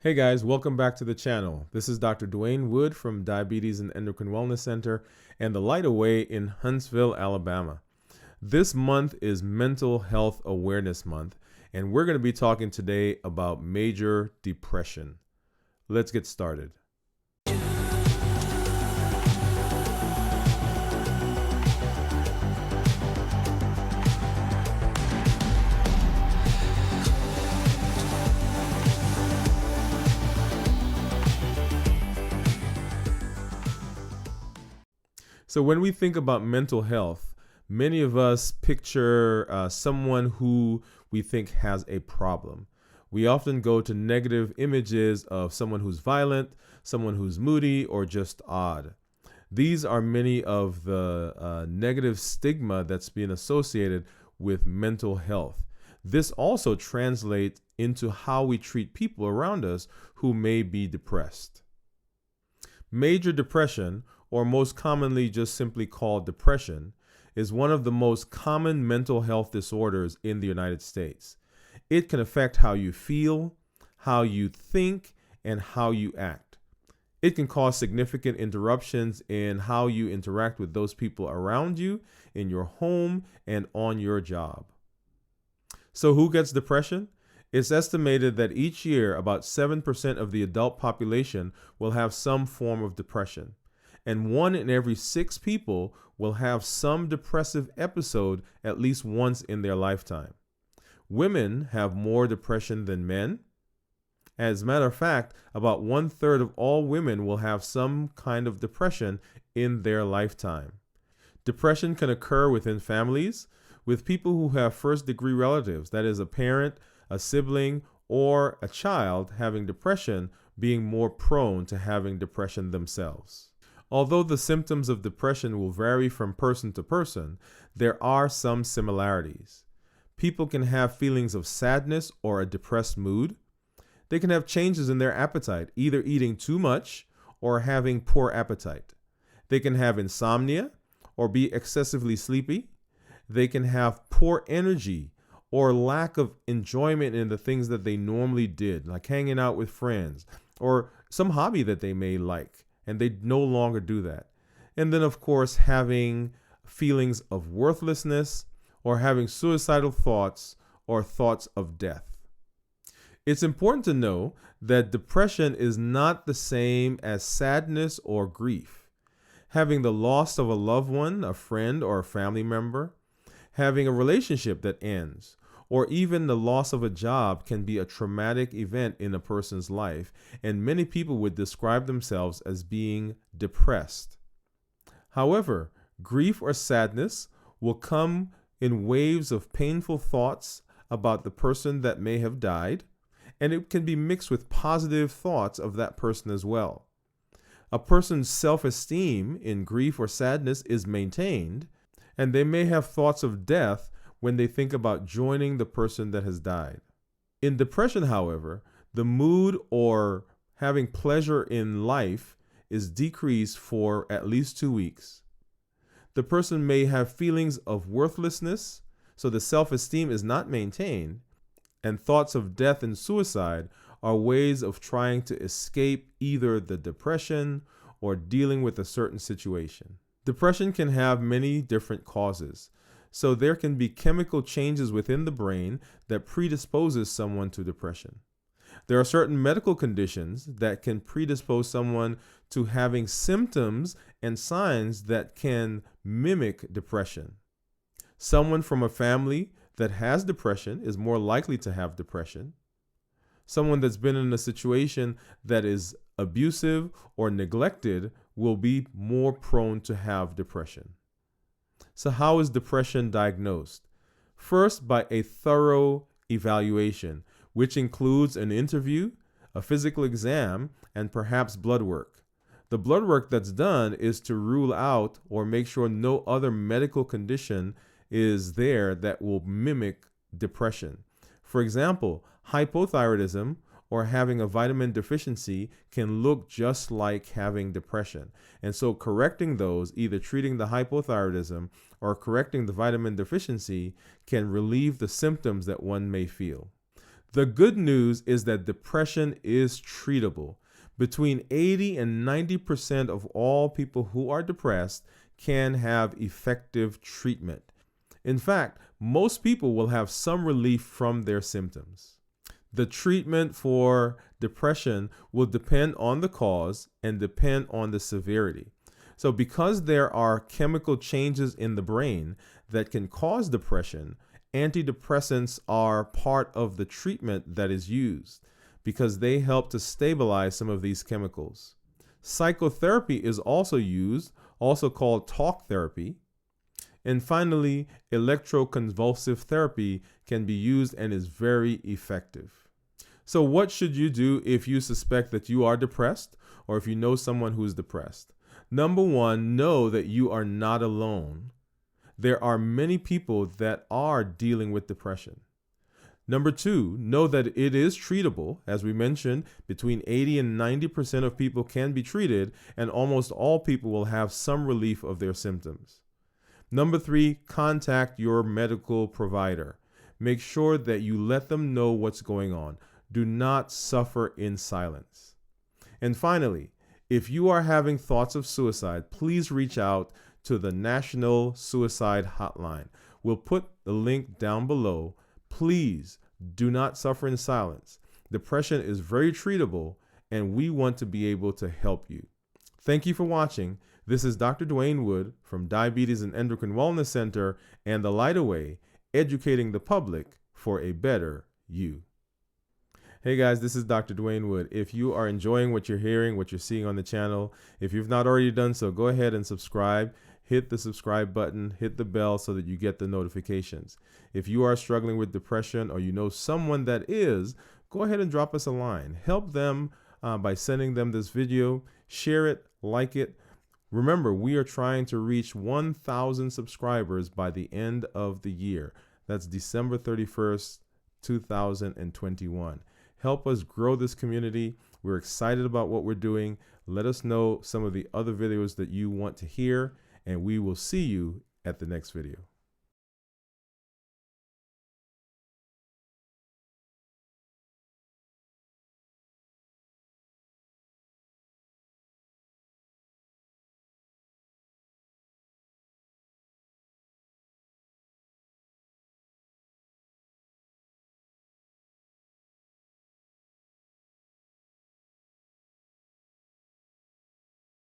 Hey guys, welcome back to the channel. This is Dr. Dwain Woode from Diabetes and Endocrine Wellness Center and the Light Away in Huntsville, Alabama. This month is Mental Health Awareness Month, and we're going to be talking today about major depression. Let's get started. So when we think about mental health, many of us picture someone who we think has a problem. We often go to negative images of someone who's violent, someone who's moody, or just odd. These are many of the negative stigma that's being associated with mental health. This also translates into how we treat people around us who may be depressed. Major depression, or most commonly just simply called depression, is one of the most common mental health disorders in the United States. It can affect how you feel, how you think, and how you act. It can cause significant interruptions in how you interact with those people around you, in your home, and on your job. So who gets depression? It's estimated that each year about 7% of the adult population will have some form of depression, and 1 in every 6 people will have some depressive episode at least once in their lifetime. Women have more depression than men. As a matter of fact, about 1/3 of all women will have some kind of depression in their lifetime. Depression can occur within families, with people who have first-degree relatives, that is, a parent, a sibling, or a child having depression being more prone to having depression themselves. Although the symptoms of depression will vary from person to person, there are some similarities. People can have feelings of sadness or a depressed mood. They can have changes in their appetite, either eating too much or having poor appetite. They can have insomnia or be excessively sleepy. They can have poor energy or lack of enjoyment in the things that they normally did, like hanging out with friends or some hobby that they may like, and they no longer do that. And then, of course, having feelings of worthlessness or having suicidal thoughts or thoughts of death. It's important to know that depression is not the same as sadness or grief. Having the loss of a loved one, a friend, or a family member, having a relationship that ends, or even the loss of a job can be a traumatic event in a person's life, and many people would describe themselves as being depressed. However, grief or sadness will come in waves of painful thoughts about the person that may have died, and it can be mixed with positive thoughts of that person as well. A person's self-esteem in grief or sadness is maintained, and they may have thoughts of death when they think about joining the person that has died. In depression, however, the mood or having pleasure in life is decreased for at least 2 weeks. The person may have feelings of worthlessness, so the self-esteem is not maintained, and thoughts of death and suicide are ways of trying to escape either the depression or dealing with a certain situation. Depression can have many different causes. So there can be chemical changes within the brain that predisposes someone to depression. There are certain medical conditions that can predispose someone to having symptoms and signs that can mimic depression. Someone from a family that has depression is more likely to have depression. Someone that's been in a situation that is abusive or neglected will be more prone to have depression. So how is depression diagnosed? First, by a thorough evaluation, which includes an interview, a physical exam, and perhaps blood work. The blood work that's done is to rule out or make sure no other medical condition is there that will mimic depression. For example, hypothyroidism or having a vitamin deficiency can look just like having depression. And so correcting those, either treating the hypothyroidism or correcting the vitamin deficiency, can relieve the symptoms that one may feel. The good news is that depression is treatable. Between 80 and 90% of all people who are depressed can have effective treatment. In fact, most people will have some relief from their symptoms. The treatment for depression will depend on the cause and depend on the severity. So because there are chemical changes in the brain that can cause depression, antidepressants are part of the treatment that is used because they help to stabilize some of these chemicals. Psychotherapy is also used, also called talk therapy. And finally, electroconvulsive therapy can be used and is very effective. So what should you do if you suspect that you are depressed or if you know someone who is depressed? Number one, know that you are not alone. There are many people that are dealing with depression. Number two, know that it is treatable. As we mentioned, between 80 and 90% of people can be treated, and almost all people will have some relief of their symptoms. Number three, contact your medical provider. Make sure that you let them know what's going on. Do not suffer in silence. And finally, if you are having thoughts of suicide, please reach out to the National Suicide Hotline. We'll put the link down below. Please do not suffer in silence. Depression is very treatable, and we want to be able to help you. Thank you for watching. This is Dr. Dwain Woode from Diabetes and Endocrine Wellness Center and The Light Away, educating the public for a better you. Hey guys, this is Dr. Dwain Woode. If you are enjoying what you're hearing, what you're seeing on the channel, if you've not already done so, go ahead and subscribe. Hit the subscribe button, hit the bell so that you get the notifications. If you are struggling with depression or you know someone that is, go ahead and drop us a line. Help them by sending them this video. Share it, like it. Remember, we are trying to reach 1,000 subscribers by the end of the year. That's December 31st, 2021. Help us grow this community. We're excited about what we're doing. Let us know some of the other videos that you want to hear, and we will see you at the next video.